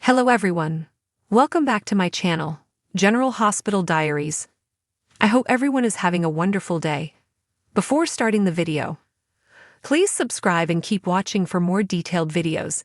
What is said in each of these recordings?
Hello everyone. Welcome back to my channel, General Hospital Diaries. I hope everyone is having a wonderful day. Before starting the video, please subscribe and keep watching for more detailed videos.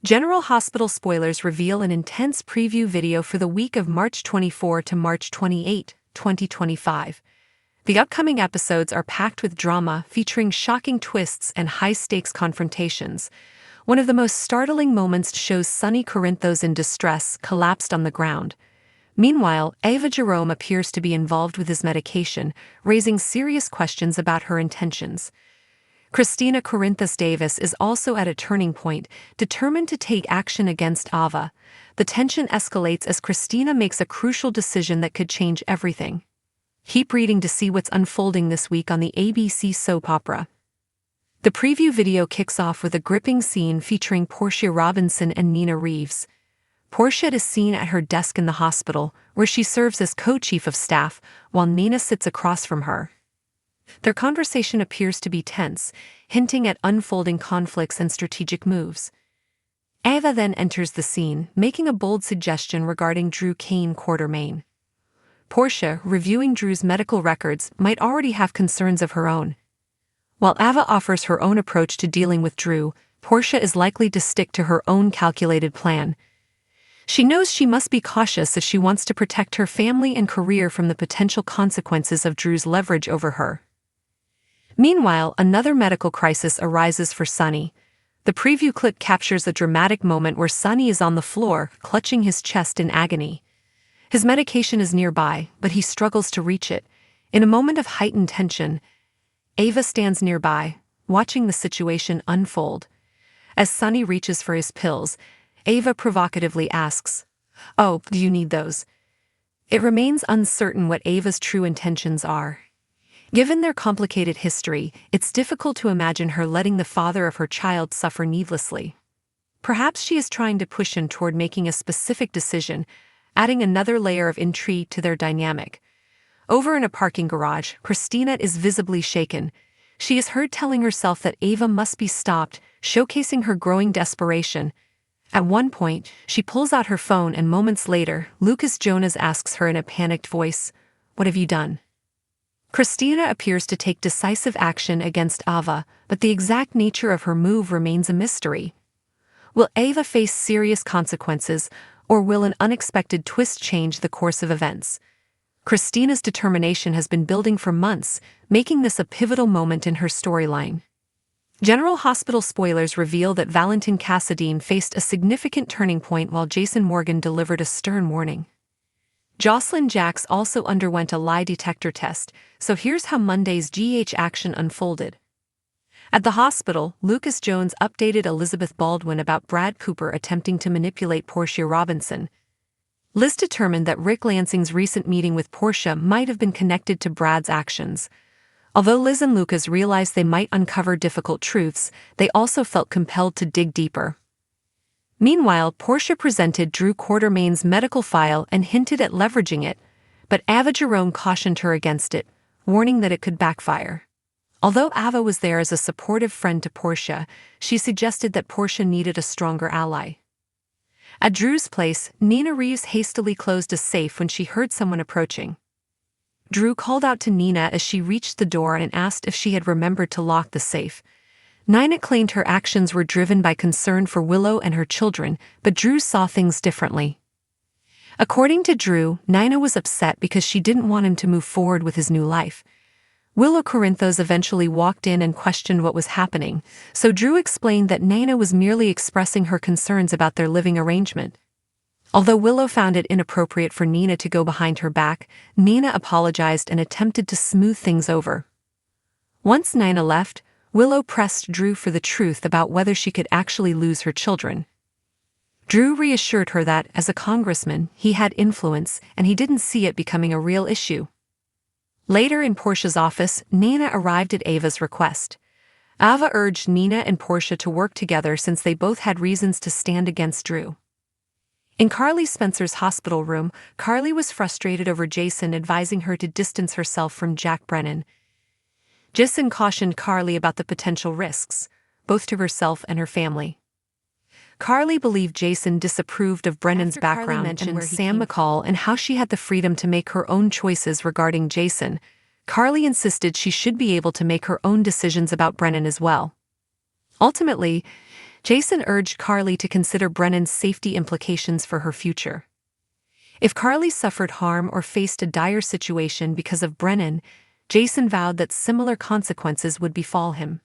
General Hospital spoilers reveal an intense preview video for the week of March 24 to March 28, 2025. The upcoming episodes are packed with drama featuring shocking twists and high-stakes confrontations. One of the most startling moments shows Sonny Corinthos in distress, collapsed on the ground. Meanwhile, Ava Jerome appears to be involved with his medication, raising serious questions about her intentions. Kristina Corinthos Davis is also at a turning point, determined to take action against Ava. The tension escalates as Kristina makes a crucial decision that could change everything. Keep reading to see what's unfolding this week on the ABC soap opera. The preview video kicks off with a gripping scene featuring Portia Robinson and Nina Reeves. Portia is seen at her desk in the hospital, where she serves as co-chief of staff, while Nina sits across from her. Their conversation appears to be tense, hinting at unfolding conflicts and strategic moves. Ava then enters the scene, making a bold suggestion regarding Drew Kane Quartermain. Portia, reviewing Drew's medical records, might already have concerns of her own. While Ava offers her own approach to dealing with Drew, Portia is likely to stick to her own calculated plan. She knows she must be cautious if she wants to protect her family and career from the potential consequences of Drew's leverage over her. Meanwhile, another medical crisis arises for Sonny. The preview clip captures a dramatic moment where Sonny is on the floor, clutching his chest in agony. His medication is nearby, but he struggles to reach it. In a moment of heightened tension, Ava stands nearby, watching the situation unfold. As Sonny reaches for his pills, Ava provocatively asks, "Oh, do you need those?" It remains uncertain what Ava's true intentions are. Given their complicated history, it's difficult to imagine her letting the father of her child suffer needlessly. Perhaps she is trying to push him toward making a specific decision, adding another layer of intrigue to their dynamic. Over in a parking garage, Kristina is visibly shaken. She is heard telling herself that Ava must be stopped, showcasing her growing desperation. At one point, she pulls out her phone and moments later, Lucas Jonas asks her in a panicked voice, "What have you done?" Kristina appears to take decisive action against Ava, but the exact nature of her move remains a mystery. Will Ava face serious consequences, or will an unexpected twist change the course of events? Kristina's determination has been building for months, making this a pivotal moment in her storyline. General Hospital spoilers reveal that Valentin Cassadine faced a significant turning point while Jason Morgan delivered a stern warning. Jocelyn Jacks also underwent a lie detector test, so here's how Monday's GH action unfolded. At the hospital, Lucas Jones updated Elizabeth Baldwin about Brad Cooper attempting to manipulate Portia Robinson. Liz determined that Rick Lansing's recent meeting with Portia might have been connected to Brad's actions. Although Liz and Lucas realized they might uncover difficult truths, they also felt compelled to dig deeper. Meanwhile, Portia presented Drew Quartermain's medical file and hinted at leveraging it, but Ava Jerome cautioned her against it, warning that it could backfire. Although Ava was there as a supportive friend to Portia, she suggested that Portia needed a stronger ally. At Drew's place, Nina Reeves hastily closed a safe when she heard someone approaching. Drew called out to Nina as she reached the door and asked if she had remembered to lock the safe. Nina claimed her actions were driven by concern for Willow and her children, but Drew saw things differently. According to Drew, Nina was upset because she didn't want him to move forward with his new life. Willow Corinthos eventually walked in and questioned what was happening, so Drew explained that Nina was merely expressing her concerns about their living arrangement. Although Willow found it inappropriate for Nina to go behind her back, Nina apologized and attempted to smooth things over. Once Nina left, Willow pressed Drew for the truth about whether she could actually lose her children. Drew reassured her that, as a congressman, he had influence and he didn't see it becoming a real issue. Later in Portia's office, Nina arrived at Ava's request. Ava urged Nina and Portia to work together since they both had reasons to stand against Drew. In Carly Spencer's hospital room, Carly was frustrated over Jason advising her to distance herself from Jack Brennan. Jason cautioned Carly about the potential risks, both to herself and her family. Carly believed Jason disapproved of Brennan's After Carly background mentioned and where he Sam came McCall and how she had the freedom to make her own choices regarding Jason. Carly insisted she should be able to make her own decisions about Brennan as well. Ultimately, Jason urged Carly to consider Brennan's safety implications for her future. If Carly suffered harm or faced a dire situation because of Brennan, Jason vowed that similar consequences would befall him.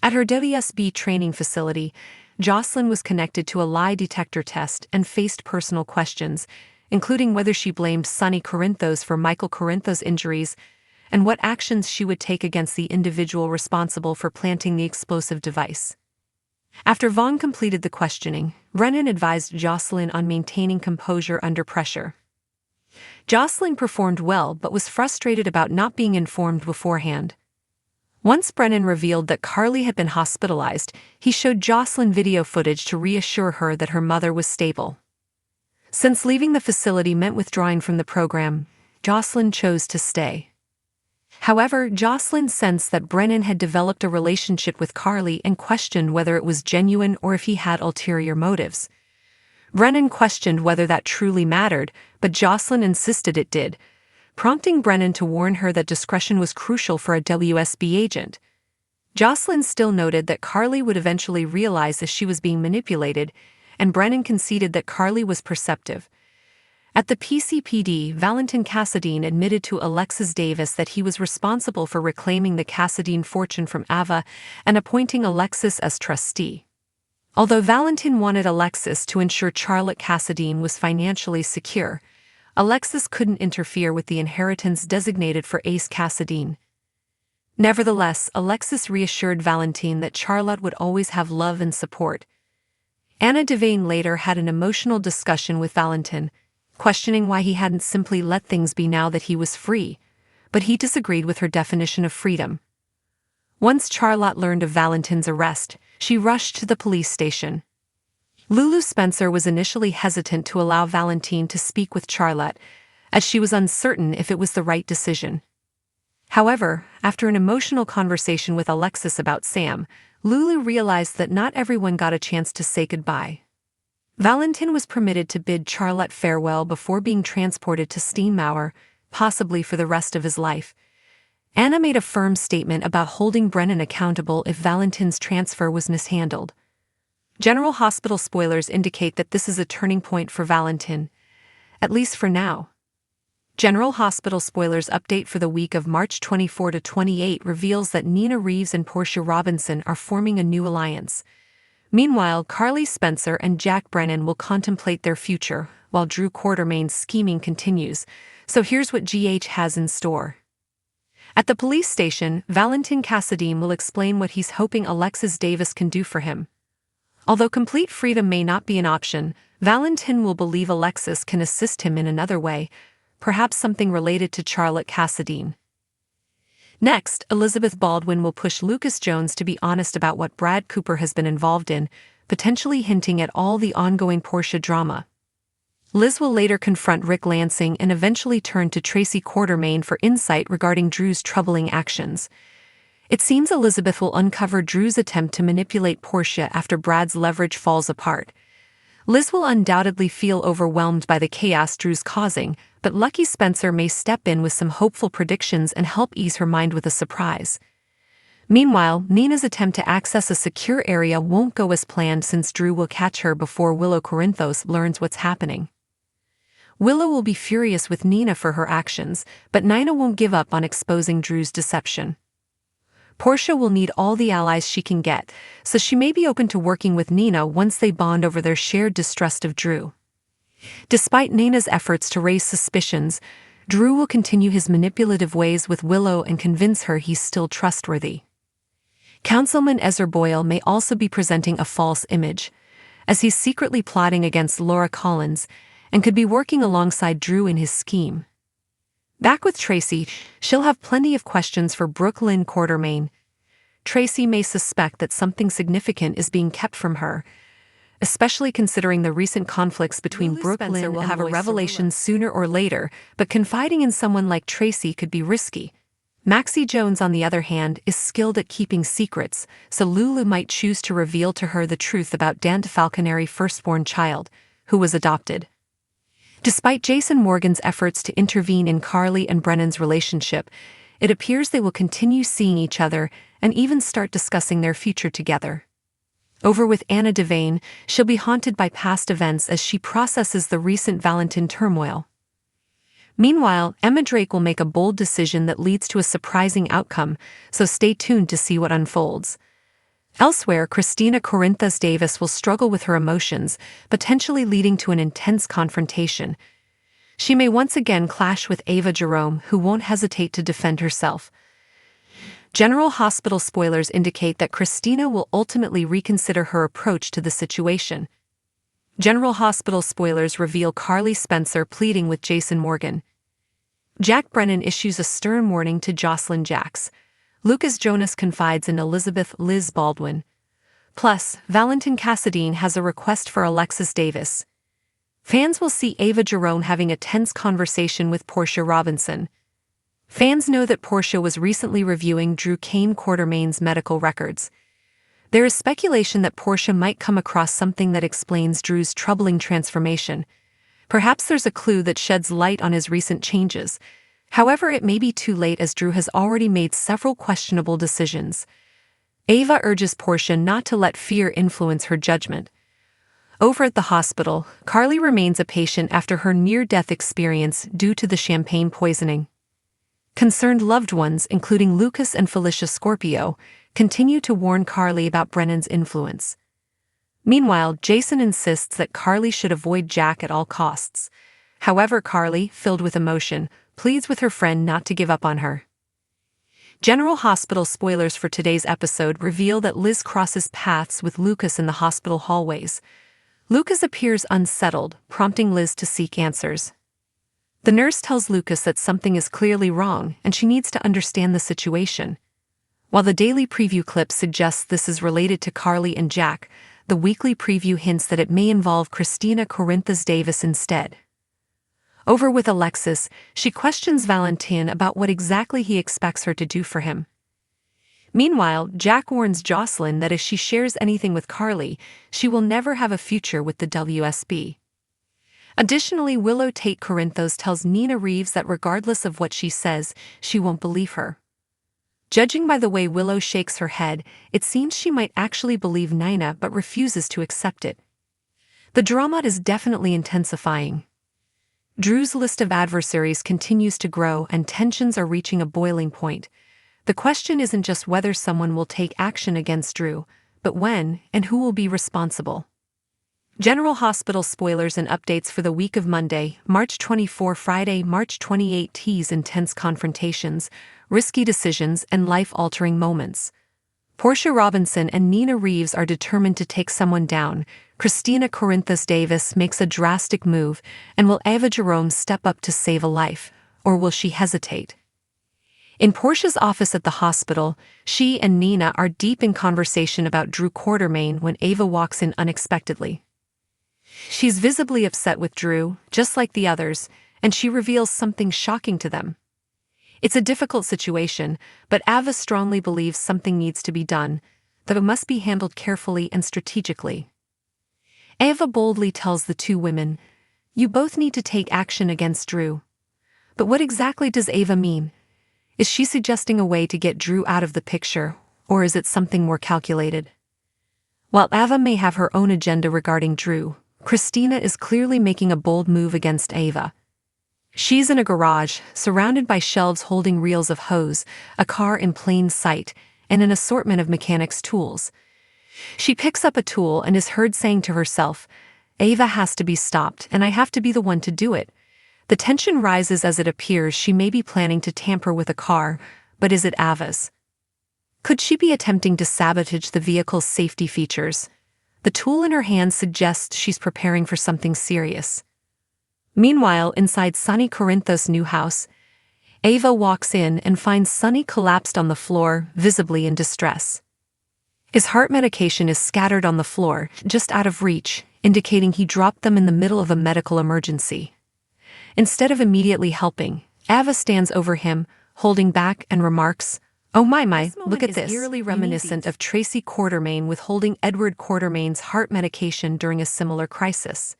At her WSB training facility, Jocelyn was connected to a lie detector test and faced personal questions, including whether she blamed Sonny Corinthos for Michael Corinthos' injuries and what actions she would take against the individual responsible for planting the explosive device. After Vaughn completed the questioning, Brennan advised Jocelyn on maintaining composure under pressure. Jocelyn performed well but was frustrated about not being informed beforehand. Once Brennan revealed that Carly had been hospitalized, he showed Jocelyn video footage to reassure her that her mother was stable. Since leaving the facility meant withdrawing from the program, Jocelyn chose to stay. However, Jocelyn sensed that Brennan had developed a relationship with Carly and questioned whether it was genuine or if he had ulterior motives. Brennan questioned whether that truly mattered, but Jocelyn insisted it did, prompting Brennan to warn her that discretion was crucial for a WSB agent. Jocelyn still noted that Carly would eventually realize that she was being manipulated, and Brennan conceded that Carly was perceptive. At the PCPD, Valentin Cassadine admitted to Alexis Davis that he was responsible for reclaiming the Cassadine fortune from Ava and appointing Alexis as trustee. Although Valentin wanted Alexis to ensure Charlotte Cassadine was financially secure, Alexis couldn't interfere with the inheritance designated for Ace Cassadine. Nevertheless, Alexis reassured Valentin that Charlotte would always have love and support. Anna Devane later had an emotional discussion with Valentin, questioning why he hadn't simply let things be now that he was free, but he disagreed with her definition of freedom. Once Charlotte learned of Valentin's arrest, she rushed to the police station. Lulu Spencer was initially hesitant to allow Valentin to speak with Charlotte, as she was uncertain if it was the right decision. However, after an emotional conversation with Alexis about Sam, Lulu realized that not everyone got a chance to say goodbye. Valentin was permitted to bid Charlotte farewell before being transported to Steenmauer, possibly for the rest of his life. Anna made a firm statement about holding Brennan accountable if Valentin's transfer was mishandled. General Hospital spoilers indicate that this is a turning point for Valentin, at least for now. General Hospital spoilers update for the week of March 24 to 28 reveals that Nina Reeves and Portia Robinson are forming a new alliance. Meanwhile, Carly Spencer and Jack Brennan will contemplate their future, while Drew Quartermain's scheming continues. So here's what GH has in store. At the police station, Valentin Cassadine will explain what he's hoping Alexis Davis can do for him. Although complete freedom may not be an option, Valentin will believe Alexis can assist him in another way, perhaps something related to Charlotte Cassadine. Next, Elizabeth Baldwin will push Lucas Jones to be honest about what Brad Cooper has been involved in, potentially hinting at all the ongoing Portia drama. Liz will later confront Rick Lansing and eventually turn to Tracy Quartermain for insight regarding Drew's troubling actions. It seems Elizabeth will uncover Drew's attempt to manipulate Portia after Brad's leverage falls apart. Liz will undoubtedly feel overwhelmed by the chaos Drew's causing, but Lucky Spencer may step in with some hopeful predictions and help ease her mind with a surprise. Meanwhile, Nina's attempt to access a secure area won't go as planned since Drew will catch her before Willow Corinthos learns what's happening. Willow will be furious with Nina for her actions, but Nina won't give up on exposing Drew's deception. Portia will need all the allies she can get, so she may be open to working with Nina once they bond over their shared distrust of Drew. Despite Nina's efforts to raise suspicions, Drew will continue his manipulative ways with Willow and convince her he's still trustworthy. Councilman Ezra Boyle may also be presenting a false image, as he's secretly plotting against Laura Collins and could be working alongside Drew in his scheme. Back with Tracy, she'll have plenty of questions for Brooke Lynn Quartermain. Tracy may suspect that something significant is being kept from her, especially considering the recent conflicts between Brooke Lynn will have a revelation sooner or later, but confiding in someone like Tracy could be risky. Maxie Jones, on the other hand, is skilled at keeping secrets, so Lulu might choose to reveal to her the truth about Dan Falconeri's firstborn child, who was adopted. Despite Jason Morgan's efforts to intervene in Carly and Brennan's relationship, it appears they will continue seeing each other and even start discussing their future together. Over with Anna Devane, she'll be haunted by past events as she processes the recent Valentine turmoil. Meanwhile, Emma Drake will make a bold decision that leads to a surprising outcome, so stay tuned to see what unfolds. Elsewhere, Kristina Corinthos Davis will struggle with her emotions, potentially leading to an intense confrontation. She may once again clash with Ava Jerome, who won't hesitate to defend herself. General Hospital spoilers indicate that Kristina will ultimately reconsider her approach to the situation. General Hospital spoilers reveal Carly Spencer pleading with Jason Morgan. Jack Brennan issues a stern warning to Jocelyn Jacks. Lucas Jonas confides in Elizabeth Liz Baldwin. Plus, Valentin Cassadine has a request for Alexis Davis. Fans will see Ava Jerome having a tense conversation with Portia Robinson. Fans know that Portia was recently reviewing Drew Kane Quartermain's medical records. There is speculation that Portia might come across something that explains Drew's troubling transformation. Perhaps there's a clue that sheds light on his recent changes. However, it may be too late as Drew has already made several questionable decisions. Ava urges Portia not to let fear influence her judgment. Over at the hospital, Carly remains a patient after her near-death experience due to the champagne poisoning. Concerned loved ones, including Lucas and Felicia Scorpio, continue to warn Carly about Brennan's influence. Meanwhile, Jason insists that Carly should avoid Jack at all costs. However, Carly, filled with emotion, pleads with her friend not to give up on her. General Hospital spoilers for today's episode reveal that Liz crosses paths with Lucas in the hospital hallways. Lucas appears unsettled, prompting Liz to seek answers. The nurse tells Lucas that something is clearly wrong and she needs to understand the situation. While the daily preview clip suggests this is related to Carly and Jack, the weekly preview hints that it may involve Kristina Corinthos Davis instead. Over with Alexis, she questions Valentin about what exactly he expects her to do for him. Meanwhile, Jack warns Jocelyn that if she shares anything with Carly, she will never have a future with the WSB. Additionally, Willow Tate Corinthos tells Nina Reeves that regardless of what she says, she won't believe her. Judging by the way Willow shakes her head, it seems she might actually believe Nina but refuses to accept it. The drama is definitely intensifying. Drew's list of adversaries continues to grow and tensions are reaching a boiling point. The question isn't just whether someone will take action against Drew, but when and who will be responsible. General Hospital spoilers and updates for the week of Monday, March 24, Friday, March 28 tease intense confrontations, risky decisions, and life-altering moments. Portia Robinson and Nina Reeves are determined to take someone down. Kristina Corinthos Davis makes a drastic move, and will Ava Jerome step up to save a life, or will she hesitate? In Portia's office at the hospital, she and Nina are deep in conversation about Drew Quartermain when Ava walks in unexpectedly. She's visibly upset with Drew, just like the others, and she reveals something shocking to them. It's a difficult situation, but Ava strongly believes something needs to be done, that it must be handled carefully and strategically. Ava boldly tells the two women, "You both need to take action against Drew." But what exactly does Ava mean? Is she suggesting a way to get Drew out of the picture, or is it something more calculated? While Ava may have her own agenda regarding Drew, Kristina is clearly making a bold move against Ava. She's in a garage, surrounded by shelves holding reels of hose, a car in plain sight, and an assortment of mechanics' tools. She picks up a tool and is heard saying to herself, "Ava has to be stopped, and I have to be the one to do it." The tension rises as it appears she may be planning to tamper with a car, but is it Ava's? Could she be attempting to sabotage the vehicle's safety features? The tool in her hand suggests she's preparing for something serious. Meanwhile, inside Sonny Corinthos' new house, Ava walks in and finds Sonny collapsed on the floor, visibly in distress. His heart medication is scattered on the floor, just out of reach, indicating he dropped them in the middle of a medical emergency. Instead of immediately helping, Ava stands over him, holding back, and remarks, "Oh my, This look moment at is this," eerily reminiscent of Tracy Quartermain withholding Edward Quartermain's heart medication during a similar crisis.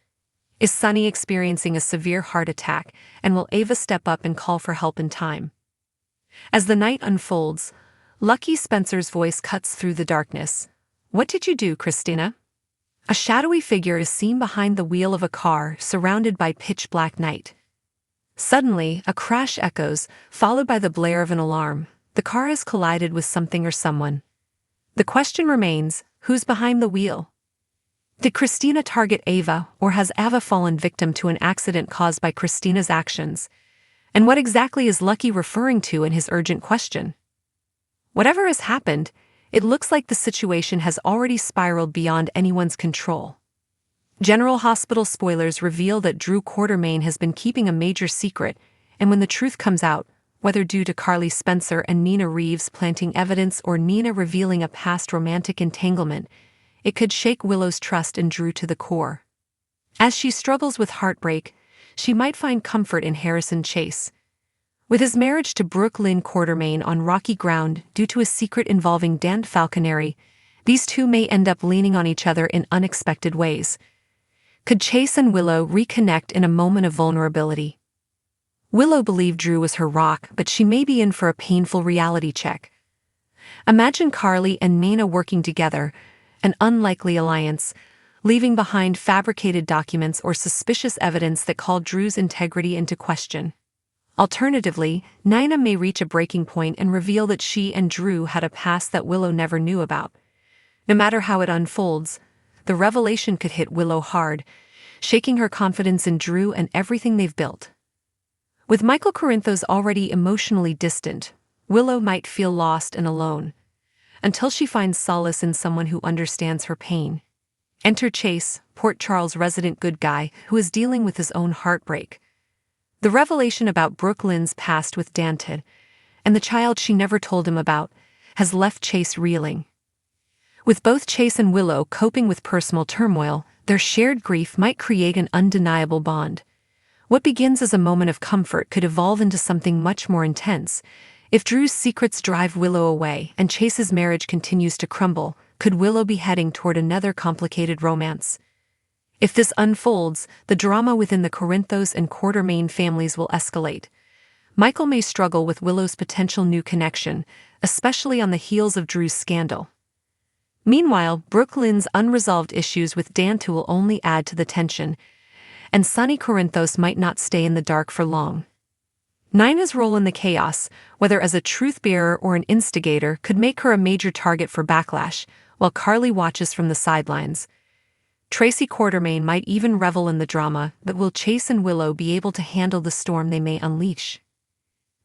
Is Sonny experiencing a severe heart attack, and will Ava step up and call for help in time? As the night unfolds, Lucky Spencer's voice cuts through the darkness. "What did you do, Kristina?" A shadowy figure is seen behind the wheel of a car surrounded by pitch-black night. Suddenly, a crash echoes, followed by the blare of an alarm. The car has collided with something or someone. The question remains, who's behind the wheel? Did Kristina target Ava, or has Ava fallen victim to an accident caused by Kristina's actions? And what exactly is Lucky referring to in his urgent question? Whatever has happened, it looks like the situation has already spiraled beyond anyone's control. General Hospital spoilers reveal that Drew Quartermain has been keeping a major secret, and when the truth comes out, whether due to Carly Spencer and Nina Reeves planting evidence or Nina revealing a past romantic entanglement, it could shake Willow's trust in Drew to the core. As she struggles with heartbreak, she might find comfort in Harrison Chase. With his marriage to Brooke Lynn Quartermain on rocky ground due to a secret involving Dan Falconeri, these two may end up leaning on each other in unexpected ways. Could Chase and Willow reconnect in a moment of vulnerability? Willow believed Drew was her rock, but she may be in for a painful reality check. Imagine Carly and Nina working together, an unlikely alliance, leaving behind fabricated documents or suspicious evidence that call Drew's integrity into question. Alternatively, Nina may reach a breaking point and reveal that she and Drew had a past that Willow never knew about. No matter how it unfolds, the revelation could hit Willow hard, shaking her confidence in Drew and everything they've built. With Michael Corinthos already emotionally distant, Willow might feel lost and alone, until she finds solace in someone who understands her pain. Enter Chase, Port Charles resident good guy who is dealing with his own heartbreak. The revelation about Brooke Lynn's past with Danted, and the child she never told him about, has left Chase reeling. With both Chase and Willow coping with personal turmoil, their shared grief might create an undeniable bond. What begins as a moment of comfort could evolve into something much more intense. If Drew's secrets drive Willow away and Chase's marriage continues to crumble, could Willow be heading toward another complicated romance? If this unfolds, the drama within the Corinthos and Quartermain families will escalate. Michael may struggle with Willow's potential new connection, especially on the heels of Drew's scandal. Meanwhile, Brooke Lynn's unresolved issues with Dantu will only add to the tension, and Sonny Corinthos might not stay in the dark for long. Nina's role in the chaos, whether as a truth-bearer or an instigator, could make her a major target for backlash, while Carly watches from the sidelines. Tracy Quartermain might even revel in the drama, but will Chase and Willow be able to handle the storm they may unleash?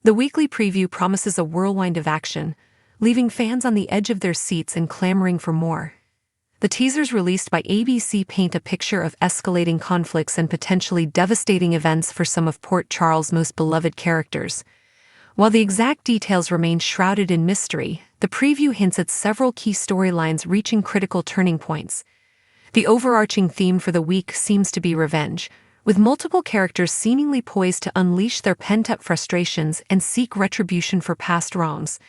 The weekly preview promises a whirlwind of action, leaving fans on the edge of their seats and clamoring for more. The teasers released by ABC paint a picture of escalating conflicts and potentially devastating events for some of Port Charles' most beloved characters. While the exact details remain shrouded in mystery, the preview hints at several key storylines reaching critical turning points. The overarching theme for the week seems to be revenge, with multiple characters seemingly poised to unleash their pent-up frustrations and seek retribution for past wrongs.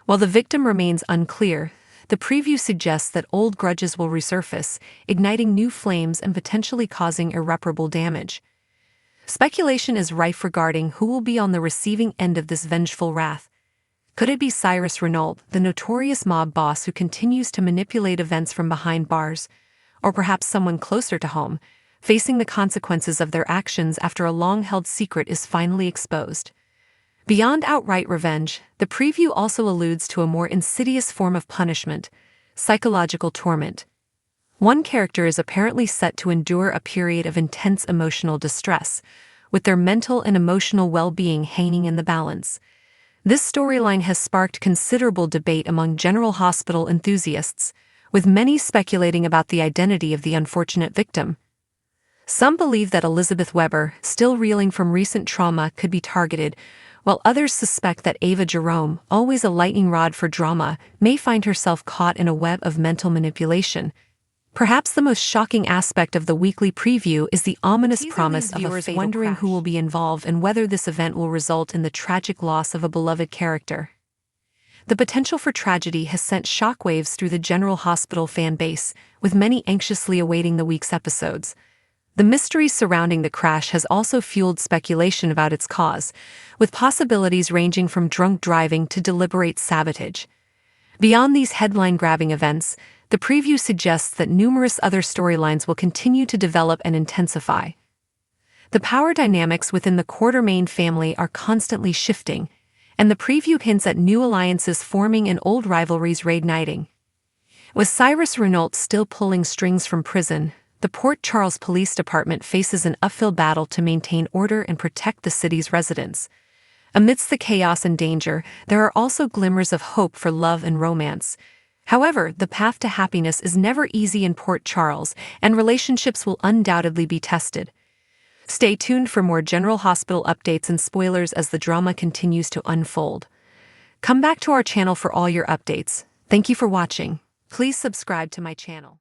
While the victim remains unclear, the preview suggests that old grudges will resurface, igniting new flames and potentially causing irreparable damage. Speculation is rife regarding who will be on the receiving end of this vengeful wrath. Could it be Cyrus Renault, the notorious mob boss who continues to manipulate events from behind bars, or perhaps someone closer to home, facing the consequences of their actions after a long-held secret is finally exposed? Beyond outright revenge, the preview also alludes to a more insidious form of punishment: psychological torment. One character is apparently set to endure a period of intense emotional distress, with their mental and emotional well-being hanging in the balance. This storyline has sparked considerable debate among General Hospital enthusiasts, with many speculating about the identity of the unfortunate victim. Some believe that Elizabeth Weber, still reeling from recent trauma, could be targeted, while others suspect that Ava Jerome, always a lightning rod for drama, may find herself caught in a web of mental manipulation. Perhaps the most shocking aspect of the weekly preview is the ominous promise of a fatal wondering who will be involved and whether this event will result in the tragic loss of a beloved character. The potential for tragedy has sent shockwaves through the General Hospital fan base, with many anxiously awaiting the week's episodes. The mystery surrounding the crash has also fueled speculation about its cause, with possibilities ranging from drunk driving to deliberate sabotage. Beyond these headline-grabbing events, the preview suggests that numerous other storylines will continue to develop and intensify. The power dynamics within the Quartermaine family are constantly shifting, and the preview hints at new alliances forming and old rivalries reigniting. With Cyrus Renault still pulling strings from prison, the Port Charles Police Department faces an uphill battle to maintain order and protect the city's residents. Amidst the chaos and danger, there are also glimmers of hope for love and romance. However, the path to happiness is never easy in Port Charles, and relationships will undoubtedly be tested. Stay tuned for more General Hospital updates and spoilers as the drama continues to unfold. Come back to our channel for all your updates. Thank you for watching. Please subscribe to my channel.